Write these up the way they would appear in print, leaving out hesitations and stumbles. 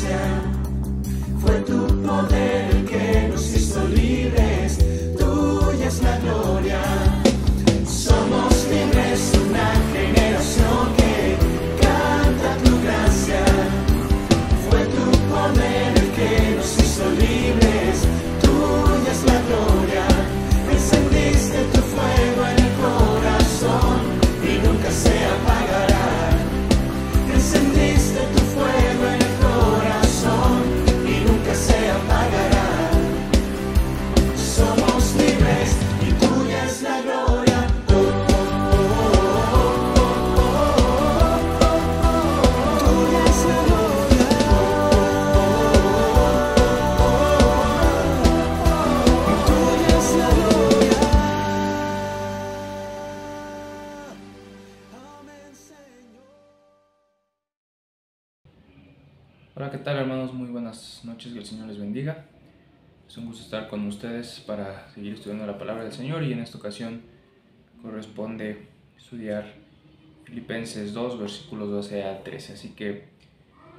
gracia, fue tu poder el que nos hizo libres, tuya es la gloria. Somos libres, una generación que canta tu gracia, fue tu poder el que nos hizo libres, tuya es la gloria. Encendiste tu fuego en el corazón y nunca se apagará. Encendiste tu fuego en el corazón y nunca se apagará. Somos libres y tuya es la gloria. Tuya es la gloria. Tuya es la gloria. Amén, Señor. Hola, ¿qué tal, hermanos? Muy buenas noches, que el Señor les bendiga. Es un gusto estar con ustedes para seguir estudiando la palabra del Señor, y en esta ocasión corresponde estudiar Filipenses 2, versículos 12 al 13. Así que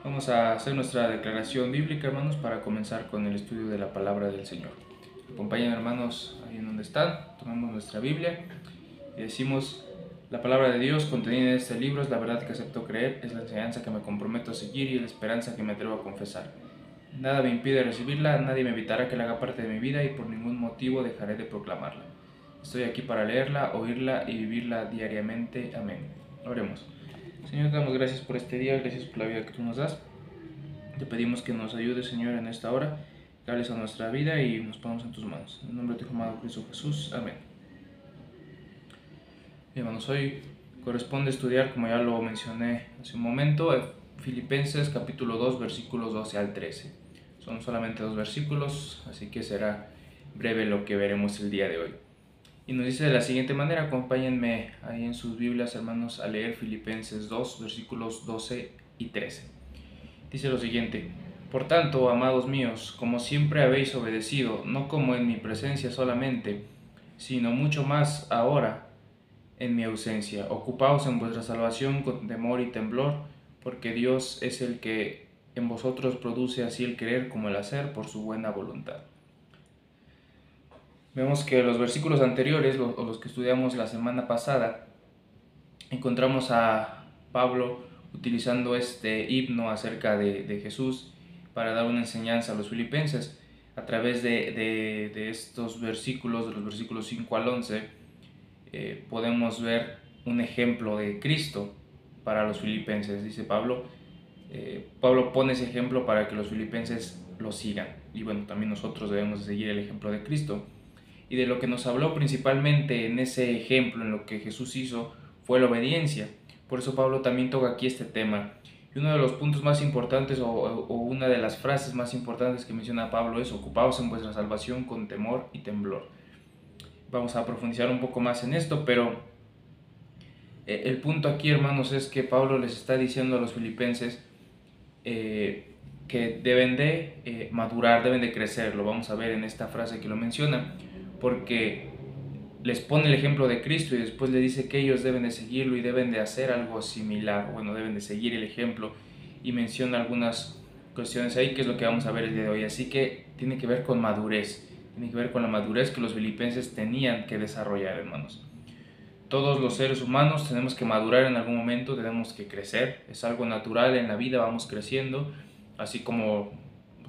vamos a hacer nuestra declaración bíblica, hermanos, para comenzar con el estudio de la palabra del Señor. Acompañen, hermanos, ahí en donde están, tomamos nuestra Biblia y decimos: la palabra de Dios contenida en este libro es la verdad que acepto creer, es la enseñanza que me comprometo a seguir y la esperanza que me atrevo a confesar. Nada me impide recibirla, nadie me evitará que la haga parte de mi vida y por ningún motivo dejaré de proclamarla. Estoy aquí para leerla, oírla y vivirla diariamente. Amén. Oremos. Señor, te damos gracias por este día, gracias por la vida que tú nos das. Te pedimos que nos ayudes, Señor, en esta hora, que hables a nuestra vida y nos ponemos en tus manos. En el nombre de tu amado Cristo Jesús. Amén. Bien, hermanos, hoy corresponde estudiar, como ya lo mencioné hace un momento, Filipenses capítulo 2, versículos 12 al 13. Son solamente 2 versículos, así que será breve lo que veremos el día de hoy. Y nos dice de la siguiente manera: acompáñenme ahí en sus Biblias, hermanos, a leer Filipenses 2, versículos 12 y 13. Dice lo siguiente: por tanto, amados míos, como siempre habéis obedecido, no como en mi presencia solamente, sino mucho más ahora en mi ausencia, ocupaos en vuestra salvación con temor y temblor, porque Dios es el que en vosotros produce así el querer como el hacer por su buena voluntad. Vemos que los versículos anteriores, o los que estudiamos la semana pasada, encontramos a Pablo utilizando este himno acerca de Jesús para dar una enseñanza a los filipenses. A través de estos versículos, de los versículos 5 al 11, podemos ver un ejemplo de Cristo para los filipenses. Dice Pablo pone ese ejemplo para que los filipenses lo sigan, y bueno, también nosotros debemos seguir el ejemplo de Cristo. Y de lo que nos habló principalmente en ese ejemplo, en lo que Jesús hizo, fue la obediencia. Por eso Pablo también toca aquí este tema. Y uno de los puntos más importantes, o una de las frases más importantes que menciona Pablo, es: ocupaos en vuestra salvación con temor y temblor. Vamos a profundizar un poco más en esto, pero el punto aquí, hermanos, es que Pablo les está diciendo a los filipenses que deben de madurar, deben de crecer. Lo vamos a ver en esta frase que lo menciona, porque les pone el ejemplo de Cristo y después le dice que ellos deben de seguirlo y deben de hacer algo similar. Bueno, deben de seguir el ejemplo, y menciona algunas cuestiones ahí, que es lo que vamos a ver el día de hoy. Así que tiene que ver con madurez, tiene que ver con la madurez que los filipenses tenían que desarrollar, hermanos. Todos los seres humanos tenemos que madurar en algún momento, tenemos que crecer, es algo natural en la vida, vamos creciendo, así como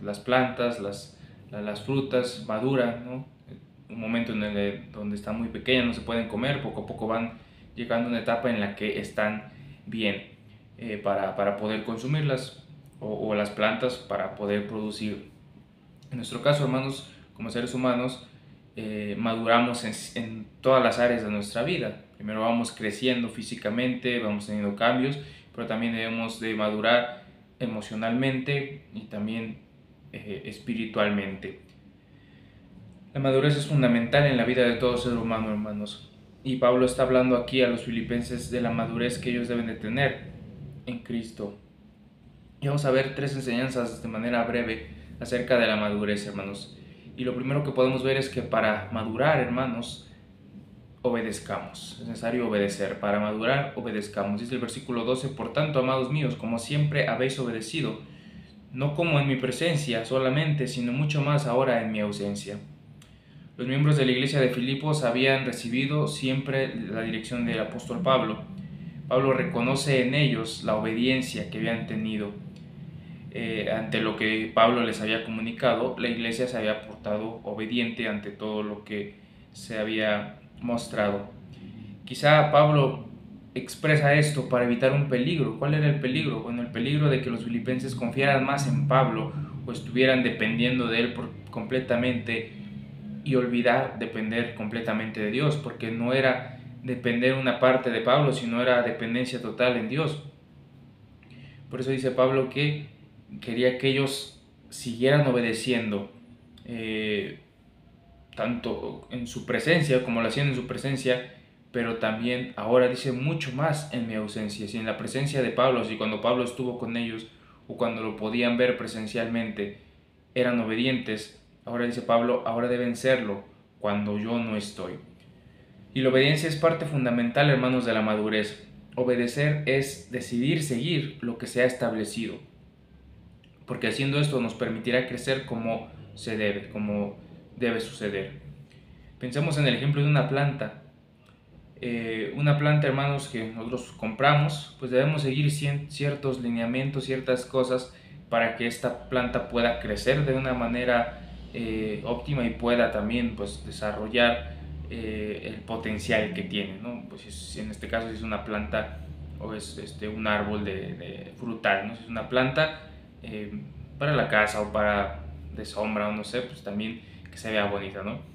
las plantas, las frutas maduran, ¿no? Un momento donde están muy pequeñas, no se pueden comer, poco a poco van llegando a una etapa en la que están bien para poder consumirlas, o las plantas para poder producir. En nuestro caso, hermanos, como seres humanos, maduramos en todas las áreas de nuestra vida. Primero vamos creciendo físicamente, vamos teniendo cambios, pero también debemos de madurar emocionalmente y también espiritualmente. La madurez es fundamental en la vida de todo ser humano, hermanos. Y Pablo está hablando aquí a los filipenses de la madurez que ellos deben de tener en Cristo. Y vamos a ver 3 enseñanzas de manera breve acerca de la madurez, hermanos. Y lo primero que podemos ver es que para madurar, hermanos, obedezcamos. Es necesario obedecer. Para madurar, obedezcamos. Dice el versículo 12: por tanto, amados míos, como siempre habéis obedecido, no como en mi presencia solamente, sino mucho más ahora en mi ausencia. Los miembros de la iglesia de Filipos habían recibido siempre la dirección del apóstol Pablo. Pablo reconoce en ellos la obediencia que habían tenido. Ante lo que Pablo les había comunicado, la iglesia se había portado obediente ante todo lo que se había mostrado. Quizá Pablo expresa esto para evitar un peligro. ¿Cuál era el peligro? Bueno, el peligro de que los filipenses confiaran más en Pablo o estuvieran dependiendo de él completamente y olvidar depender completamente de Dios, porque no era depender una parte de Pablo, sino era dependencia total en Dios. Por eso dice Pablo que quería que ellos siguieran obedeciendo, tanto en su presencia como lo hacían en su presencia, pero también ahora dice mucho más en mi ausencia. Si en la presencia de Pablo, si cuando Pablo estuvo con ellos o cuando lo podían ver presencialmente eran obedientes, ahora dice Pablo, ahora deben serlo cuando yo no estoy. Y la obediencia es parte fundamental, hermanos, de la madurez. Obedecer es decidir seguir lo que se ha establecido, porque haciendo esto nos permitirá crecer como se debe, como debe suceder. Pensemos en el ejemplo de una planta. Una planta, hermanos, que nosotros compramos, pues debemos seguir ciertos lineamientos, ciertas cosas para que esta planta pueda crecer de una manera óptima y pueda también pues desarrollar el potencial que tiene, ¿no? Pues en este caso si es una planta o es un árbol de frutal, ¿no? Si es una planta para la casa o para de sombra o no sé, pues también que se vea bonita, ¿no?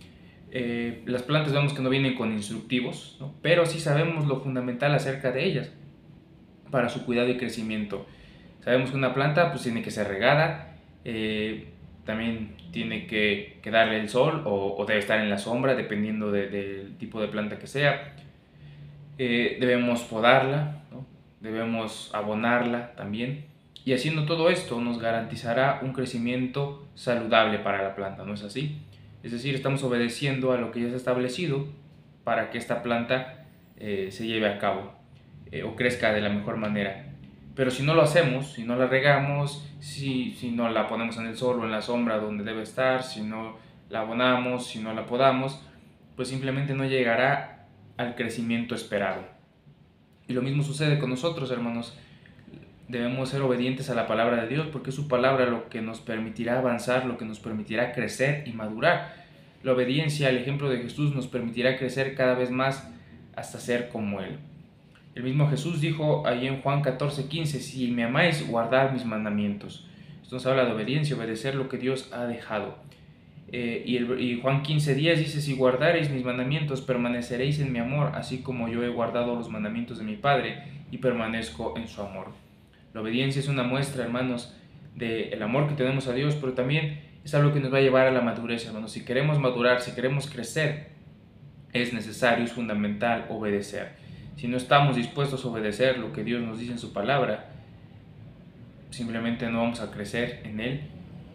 Las plantas vemos que no vienen con instructivos, ¿no? Pero sí sabemos lo fundamental acerca de ellas para su cuidado y crecimiento. Sabemos que una planta pues tiene que ser regada, también tiene que darle el sol o debe estar en la sombra dependiendo del tipo de planta que sea. Debemos podarla, ¿no? Debemos abonarla también, y haciendo todo esto nos garantizará un crecimiento saludable para la planta, ¿no es así? Es decir, estamos obedeciendo a lo que ya se ha establecido para que esta planta se lleve a cabo o crezca de la mejor manera. Pero si no lo hacemos, si no la regamos, si no la ponemos en el sol o en la sombra donde debe estar, si no la abonamos, si no la podamos, pues simplemente no llegará al crecimiento esperado. Y lo mismo sucede con nosotros, hermanos. Debemos ser obedientes a la palabra de Dios, porque es su palabra lo que nos permitirá avanzar, lo que nos permitirá crecer y madurar. La obediencia al ejemplo de Jesús nos permitirá crecer cada vez más hasta ser como Él. El mismo Jesús dijo ahí en Juan 14:15, si me amáis, guardad mis mandamientos. Esto nos habla de obediencia, obedecer lo que Dios ha dejado. Y Juan 15:10 dice, si guardareis mis mandamientos, permaneceréis en mi amor, así como yo he guardado los mandamientos de mi Padre y permanezco en su amor. La obediencia es una muestra, hermanos, del amor que tenemos a Dios, pero también es algo que nos va a llevar a la madurez, hermanos. Si queremos madurar, si queremos crecer, es necesario, es fundamental obedecer. Si no estamos dispuestos a obedecer lo que Dios nos dice en su palabra, simplemente no vamos a crecer en Él,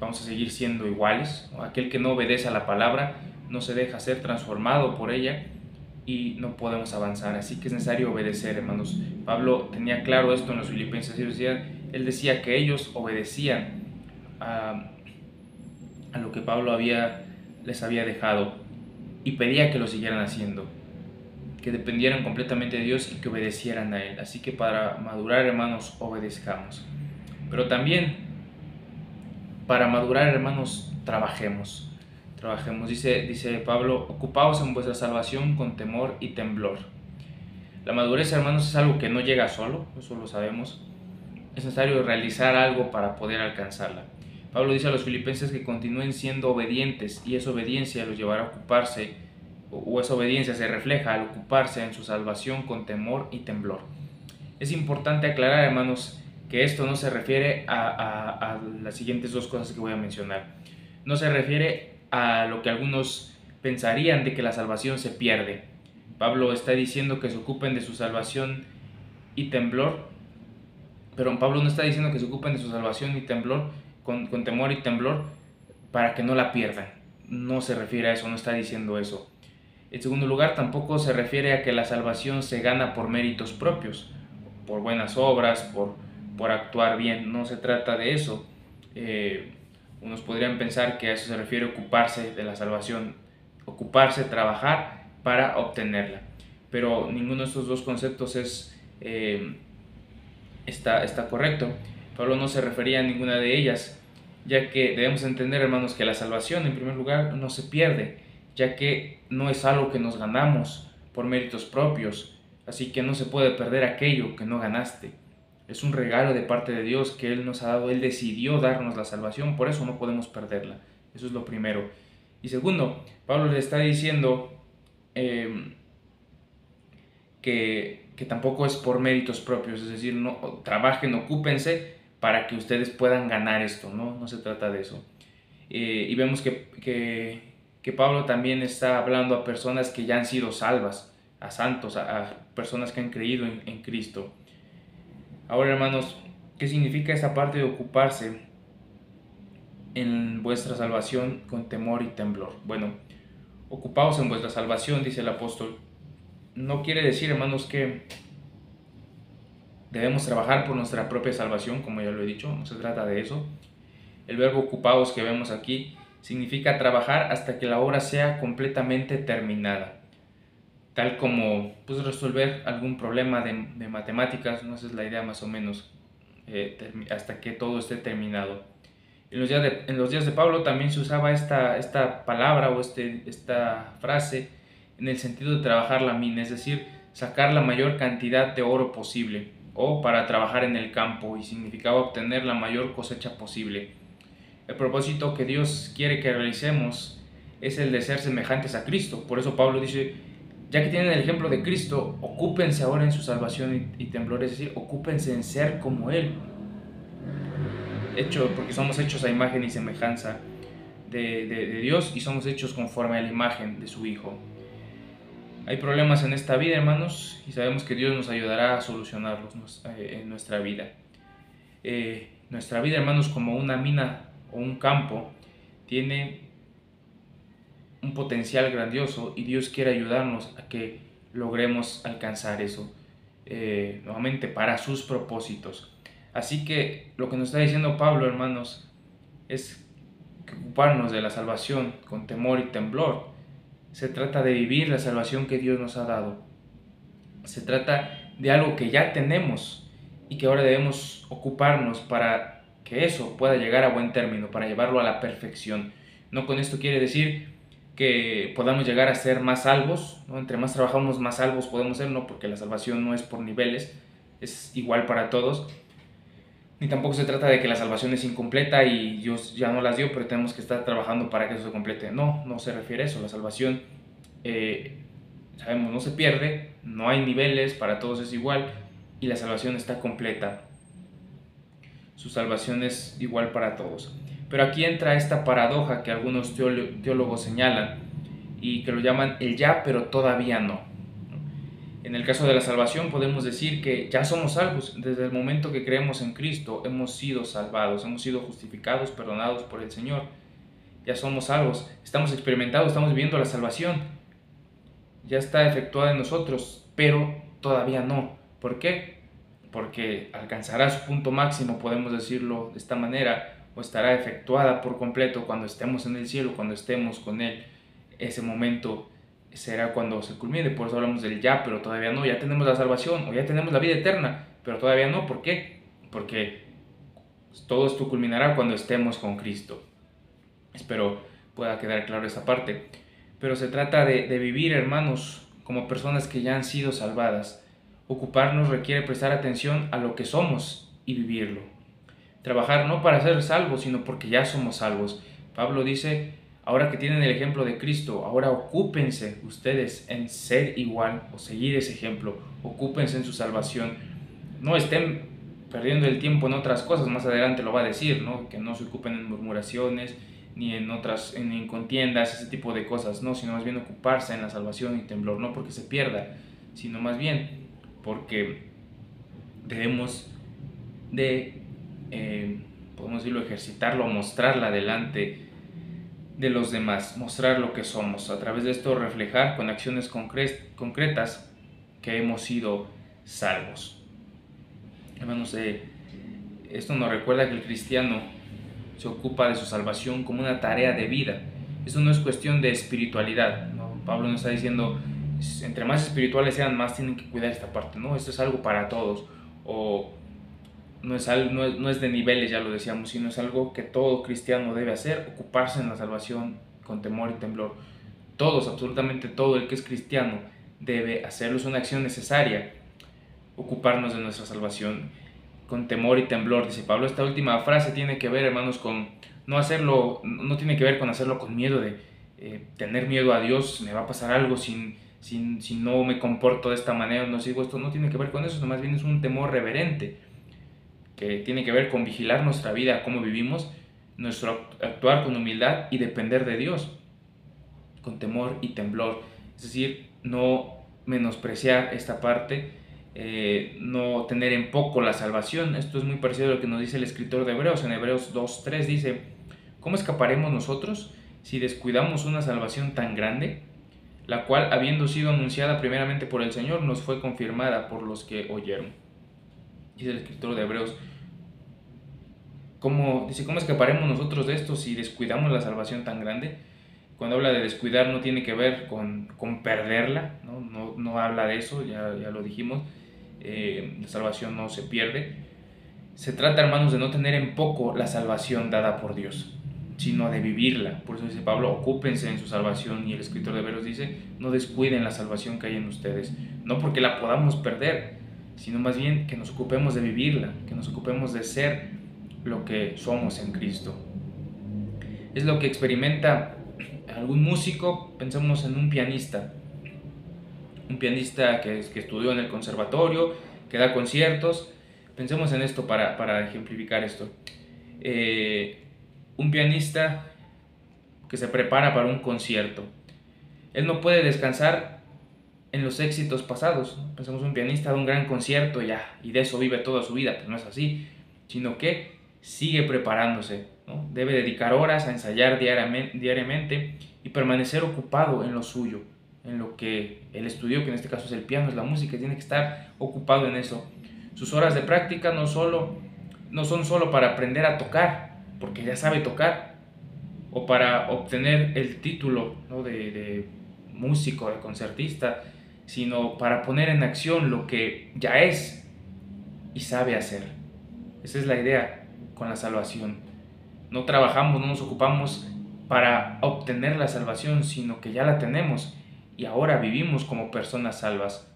vamos a seguir siendo iguales. Aquel que no obedece a la palabra no se deja ser transformado por ella y no podemos avanzar. Así que es necesario obedecer, hermanos. Pablo tenía claro esto en los Filipenses. Él decía que ellos obedecían a lo que Pablo les había dejado y pedía que lo siguieran haciendo, que dependieran completamente de Dios y que obedecieran a Él. Así que para madurar, hermanos, obedezcamos. Pero también para madurar, hermanos, trabajemos. Dice Pablo, ocupaos en vuestra salvación con temor y temblor. La madurez, hermanos, es algo que no llega solo, eso lo sabemos. Es necesario realizar algo para poder alcanzarla. Pablo dice a los filipenses que continúen siendo obedientes, y esa obediencia los llevará a ocuparse, o esa obediencia se refleja al ocuparse en su salvación con temor y temblor. Es importante aclarar, hermanos, que esto no se refiere a las siguientes dos cosas que voy a mencionar. No se refiere a lo que algunos pensarían de que la salvación se pierde. Pablo está diciendo que se ocupen de su salvación y temblor, pero Pablo no está diciendo que se ocupen de su salvación y temblor con temor y temblor para que no la pierdan. No se refiere a eso, no está diciendo eso. En segundo lugar, tampoco se refiere a que la salvación se gana por méritos propios, por buenas obras, por actuar bien. No se trata de eso, Unos podrían pensar que a eso se refiere ocuparse de la salvación, ocuparse, trabajar para obtenerla. Pero ninguno de estos dos conceptos está correcto. Pablo no se refería a ninguna de ellas, ya que debemos entender, hermanos, que la salvación en primer lugar no se pierde, ya que no es algo que nos ganamos por méritos propios, así que no se puede perder aquello que no ganaste. Es un regalo de parte de Dios que Él nos ha dado. Él decidió darnos la salvación, por eso no podemos perderla. Eso es lo primero. Y segundo, Pablo le está diciendo que tampoco es por méritos propios, es decir, no trabajen, ocúpense para que ustedes puedan ganar esto, no se trata de eso. Y vemos que Pablo también está hablando a personas que ya han sido salvas, a santos, a personas que han creído en Cristo. Ahora, hermanos, ¿qué significa esta parte de ocuparse en vuestra salvación con temor y temblor? Bueno, ocupaos en vuestra salvación, dice el apóstol. No quiere decir, hermanos, que debemos trabajar por nuestra propia salvación, como ya lo he dicho, no se trata de eso. El verbo ocupaos que vemos aquí significa trabajar hasta que la obra sea completamente terminada. Tal como pues, resolver algún problema de matemáticas, no esa es la idea más o menos, hasta que todo esté terminado. En los días de Pablo también se usaba esta palabra o esta frase en el sentido de trabajar la mina, es decir, sacar la mayor cantidad de oro posible, o para trabajar en el campo, y significaba obtener la mayor cosecha posible. El propósito que Dios quiere que realicemos es el de ser semejantes a Cristo. Por eso Pablo dice, ya que tienen el ejemplo de Cristo, ocúpense ahora en su salvación y temblor, es decir, ocúpense en ser como Él. Porque somos hechos a imagen y semejanza de Dios, y somos hechos conforme a la imagen de su Hijo. Hay problemas en esta vida, hermanos, y sabemos que Dios nos ayudará a solucionarlos en nuestra vida. Nuestra vida, hermanos, como una mina o un campo, tiene un potencial grandioso, y Dios quiere ayudarnos a que logremos alcanzar eso, nuevamente para sus propósitos. Así que lo que nos está diciendo Pablo, hermanos, es que ocuparnos de la salvación con temor y temblor. Se trata de vivir la salvación que Dios nos ha dado. Se trata de algo que ya tenemos y que ahora debemos ocuparnos para que eso pueda llegar a buen término, para llevarlo a la perfección. No con esto quiere decir que podamos llegar a ser más salvos, ¿no? Entre más trabajamos, más salvos podemos ser, no, porque la salvación no es por niveles, es igual para todos. Ni tampoco se trata de que la salvación es incompleta y Dios ya no las dio, pero tenemos que estar trabajando para que eso se complete. No se refiere a eso. La salvación, sabemos, no se pierde, no hay niveles, para todos es igual, y la salvación está completa. Su salvación es igual para todos. Pero aquí entra esta paradoja que algunos teólogos señalan y que lo llaman el ya, pero todavía no. En el caso de la salvación podemos decir que ya somos salvos. Desde el momento que creemos en Cristo hemos sido salvados, hemos sido justificados, perdonados por el Señor. Ya somos salvos, estamos experimentados, estamos viviendo la salvación. Ya está efectuada en nosotros, pero todavía no. ¿Por qué? Porque alcanzará su punto máximo, podemos decirlo de esta manera, o estará efectuada por completo cuando estemos en el cielo, cuando estemos con Él. Ese momento será cuando se culmine. Por eso hablamos del ya, pero todavía no. Ya tenemos la salvación, o ya tenemos la vida eterna, pero todavía no. ¿Por qué? Porque todo esto culminará cuando estemos con Cristo. Espero pueda quedar claro esa parte. Pero se trata de vivir, hermanos, como personas que ya han sido salvadas. Ocuparnos requiere prestar atención a lo que somos y vivirlo. Trabajar no para ser salvos, sino porque ya somos salvos. Pablo dice, ahora que tienen el ejemplo de Cristo, ahora ocúpense ustedes en ser igual o seguir ese ejemplo. Ocúpense en su salvación. No estén perdiendo el tiempo en otras cosas, más adelante lo va a decir, ¿no? Que no se ocupen en murmuraciones, ni en contiendas, ese tipo de cosas, no, sino más bien ocuparse en la salvación y temblor, no porque se pierda, sino más bien porque debemos de, podemos decirlo, ejercitarlo, mostrarla delante de los demás, mostrar lo que somos, a través de esto reflejar con acciones concretas que hemos sido salvos. Hermanos, esto nos recuerda que el cristiano se ocupa de su salvación como una tarea de vida. Eso no es cuestión de espiritualidad, ¿no? Pablo nos está diciendo, entre más espirituales sean, más tienen que cuidar esta parte, ¿no? Esto es algo para todos, o no es de niveles, ya lo decíamos, sino es algo que todo cristiano debe hacer, ocuparse en la salvación con temor y temblor. Todos, absolutamente todo el que es cristiano debe hacerlo, es una acción necesaria, ocuparnos de nuestra salvación con temor y temblor, dice Pablo. Esta última frase tiene que ver, hermanos, con no tiene que ver con hacerlo con miedo de tener miedo a Dios, me va a pasar algo si no me comporto de esta manera, no sigo esto, no tiene que ver con eso, más bien es un temor reverente, que tiene que ver con vigilar nuestra vida, cómo vivimos, nuestro actuar con humildad y depender de Dios, con temor y temblor. Es decir, no menospreciar esta parte, no tener en poco la salvación. Esto es muy parecido a lo que nos dice el escritor de Hebreos. En Hebreos 2:3 dice: ¿cómo escaparemos nosotros si descuidamos una salvación tan grande, la cual, habiendo sido anunciada primeramente por el Señor, nos fue confirmada por los que oyeron? Dice el escritor de Hebreos, ¿cómo escaparemos nosotros de esto si descuidamos la salvación tan grande? Cuando habla de descuidar no tiene que ver con perderla, no habla de eso, ya lo dijimos, la salvación no se pierde. Se trata, hermanos, de no tener en poco la salvación dada por Dios, sino de vivirla. Por eso dice Pablo, ocúpense en su salvación, y el escritor de Hebreos dice, no descuiden la salvación que hay en ustedes, no porque la podamos perder, sino más bien que nos ocupemos de vivirla, que nos ocupemos de ser lo que somos en Cristo. Es lo que experimenta algún músico. Pensemos en un pianista que estudió en el conservatorio, que da conciertos. Pensemos en esto para ejemplificar esto. Un pianista que se prepara para un concierto, él no puede descansar en los éxitos pasados. Pensemos en un pianista de un gran concierto y de eso vive toda su vida, pero no es así, sino que sigue preparándose, ¿no? Debe dedicar horas a ensayar diariamente y permanecer ocupado en lo suyo, en lo que él estudió, que en este caso es el piano, es la música. Tiene que estar ocupado en eso. Sus horas de práctica no son solo para aprender a tocar, porque ya sabe tocar, o para obtener el título, ¿no?, de músico, de concertista, sino para poner en acción lo que ya es y sabe hacer. Esa es la idea con la salvación. No trabajamos, no nos ocupamos para obtener la salvación, sino que ya la tenemos y ahora vivimos como personas salvas.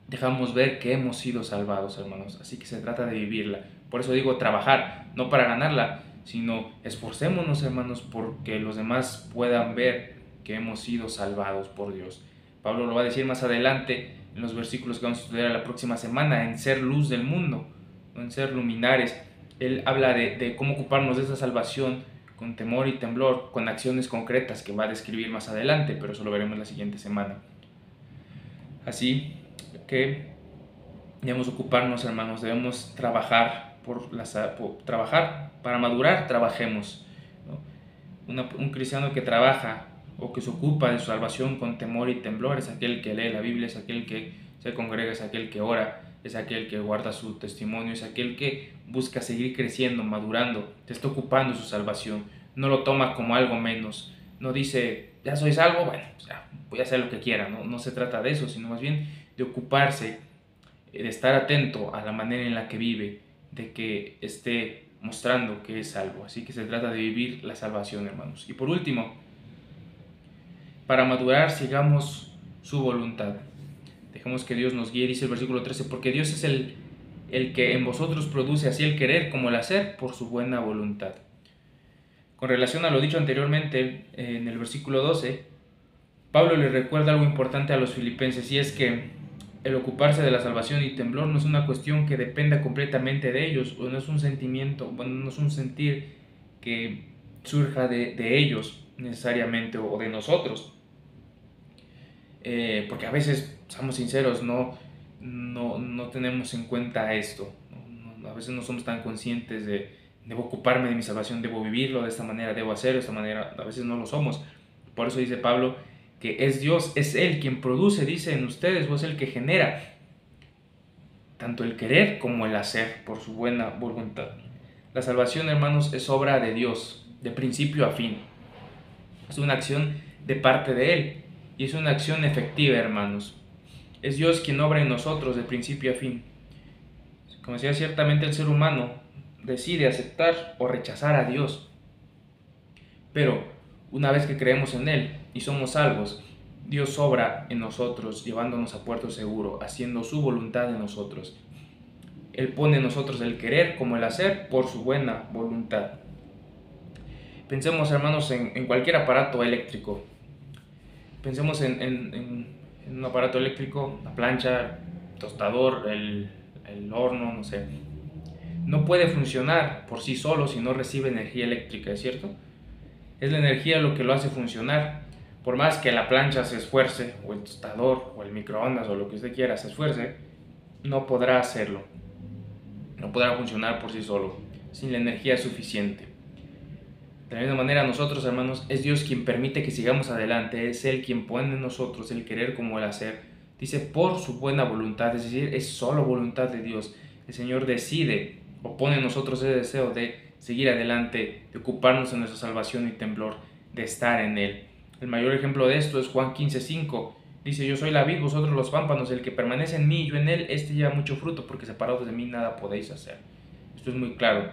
Dejamos ver que hemos sido salvados, hermanos, así que se trata de vivirla. Por eso digo trabajar, no para ganarla, sino esforcémonos, hermanos, porque los demás puedan ver que hemos sido salvados por Dios. Pablo lo va a decir más adelante en los versículos que vamos a estudiar la próxima semana, en ser luz del mundo, no en ser luminares. Él habla de cómo ocuparnos de esa salvación con temor y temblor, con acciones concretas que va a describir más adelante, pero eso lo veremos la siguiente semana. Así que debemos ocuparnos, hermanos, debemos trabajar trabajar para madurar, trabajemos, ¿no? Un cristiano que trabaja o que se ocupa de su salvación con temor y temblor es aquel que lee la Biblia, es aquel que se congrega, es aquel que ora, es aquel que guarda su testimonio, es aquel que busca seguir creciendo, madurando, te está ocupando de su salvación, no lo toma como algo menos, no dice, ya soy salvo, bueno, ya voy a hacer lo que quiera, no se trata de eso, sino más bien de ocuparse, de estar atento a la manera en la que vive, de que esté mostrando que es salvo. Así que se trata de vivir la salvación, hermanos. Y por último, para madurar, sigamos su voluntad. Dejemos que Dios nos guíe, dice el versículo 13, porque Dios es el que en vosotros produce así el querer como el hacer por su buena voluntad. Con relación a lo dicho anteriormente, en el versículo 12, Pablo le recuerda algo importante a los filipenses, y es que el ocuparse de la salvación y temblor no es una cuestión que dependa completamente de ellos, o no es un sentimiento, no es un sentir que surja de ellos necesariamente o de nosotros. Porque a veces, seamos sinceros, no tenemos en cuenta esto, a veces no somos tan conscientes de debo ocuparme de mi salvación, debo vivirlo de esta manera, debo hacerlo de esta manera, a veces no lo somos. Por eso dice Pablo que es Dios, es Él quien produce, dice, en ustedes, o es el que genera tanto el querer como el hacer por su buena voluntad. La salvación, hermanos, es obra de Dios, de principio a fin. Es una acción de parte de Él y es una acción efectiva, hermanos. Es Dios quien obra en nosotros de principio a fin. Como decía, ciertamente el ser humano decide aceptar o rechazar a Dios. Pero una vez que creemos en Él y somos salvos, Dios obra en nosotros, llevándonos a puerto seguro, haciendo su voluntad en nosotros. Él pone en nosotros el querer como el hacer por su buena voluntad. Pensemos, hermanos, en cualquier aparato eléctrico. Pensemos en un aparato eléctrico, la plancha, el tostador, el horno, no sé. No puede funcionar por sí solo si no recibe energía eléctrica, ¿es cierto? Es la energía lo que lo hace funcionar. Por más que la plancha se esfuerce, o el tostador, o el microondas, o lo que usted quiera se esfuerce, no podrá hacerlo. No podrá funcionar por sí solo, sin la energía suficiente. De la misma manera, nosotros, hermanos, es Dios quien permite que sigamos adelante. Es Él quien pone en nosotros el querer como el hacer. Dice, por su buena voluntad, es decir, es solo voluntad de Dios. El Señor decide o pone en nosotros ese deseo de seguir adelante, de ocuparnos en nuestra salvación y temblor, de estar en Él. El mayor ejemplo de esto es Juan 15:5. Dice, yo soy la vid, vosotros los pámpanos, el que permanece en mí y yo en él, este lleva mucho fruto, porque separados de mí nada podéis hacer. Esto es muy claro.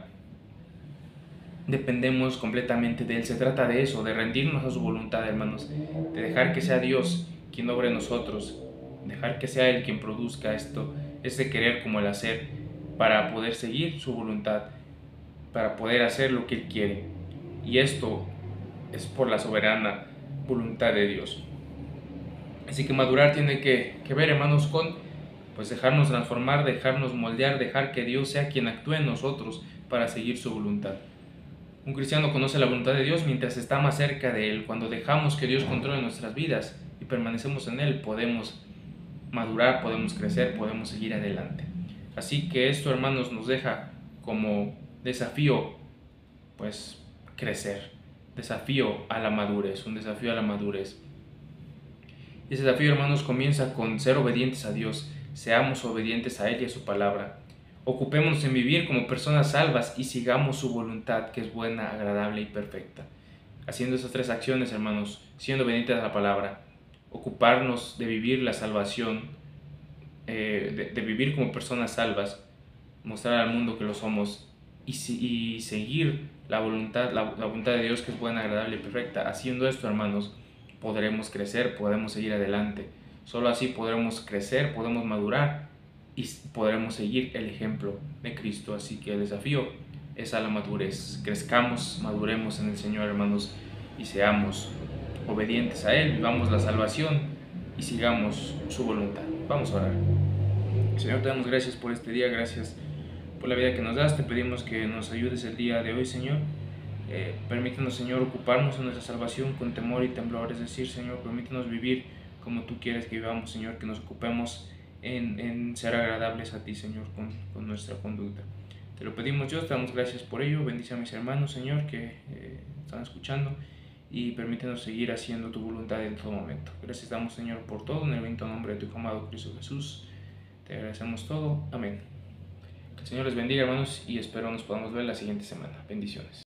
Dependemos completamente de Él. Se trata de eso, de rendirnos a su voluntad, hermanos, de dejar que sea Dios quien obre en nosotros, dejar que sea Él quien produzca esto, ese querer como el hacer, para poder seguir su voluntad, para poder hacer lo que Él quiere. Y esto es por la soberana voluntad de Dios. Así que madurar tiene que ver, hermanos, con pues dejarnos transformar, dejarnos moldear, dejar que Dios sea quien actúe en nosotros para seguir su voluntad. Un cristiano conoce la voluntad de Dios mientras está más cerca de Él. Cuando dejamos que Dios controle nuestras vidas y permanecemos en Él, podemos madurar, podemos crecer, podemos seguir adelante. Así que esto, hermanos, nos deja como desafío, pues, crecer. Desafío a la madurez, un desafío a la madurez. Y ese desafío, hermanos, comienza con ser obedientes a Dios. Seamos obedientes a Él y a su palabra. Ocupémonos en vivir como personas salvas y sigamos su voluntad, que es buena, agradable y perfecta. Haciendo esas tres acciones, hermanos, siendo obedientes a la palabra, ocuparnos de vivir la salvación, de vivir como personas salvas, mostrar al mundo que lo somos y seguir la voluntad de Dios, que es buena, agradable y perfecta. Haciendo esto, hermanos, podremos crecer, podremos seguir adelante. Solo así podremos crecer, podemos madurar y podremos seguir el ejemplo de Cristo. Así que el desafío es a la madurez. Crezcamos, maduremos en el Señor, hermanos, y seamos obedientes a Él, vivamos la salvación y sigamos su voluntad. Vamos a orar. Señor, te damos gracias por este día, gracias por la vida que nos das. Te pedimos que nos ayudes el día de hoy, Señor. Permítenos, Señor, ocuparnos en nuestra salvación con temor y temblor. Es decir, Señor, permítenos vivir como tú quieres que vivamos, Señor, que nos ocupemos en ser agradables a ti, Señor, con nuestra conducta. Te lo pedimos, Dios, te damos gracias por ello. Bendice a mis hermanos, Señor, que están escuchando, y permítenos seguir haciendo tu voluntad en todo momento. Gracias damos, Señor, por todo, en el bendito nombre de tu Hijo amado Cristo Jesús. Te agradecemos todo. Amén. Que el Señor les bendiga, hermanos, y espero nos podamos ver la siguiente semana. Bendiciones.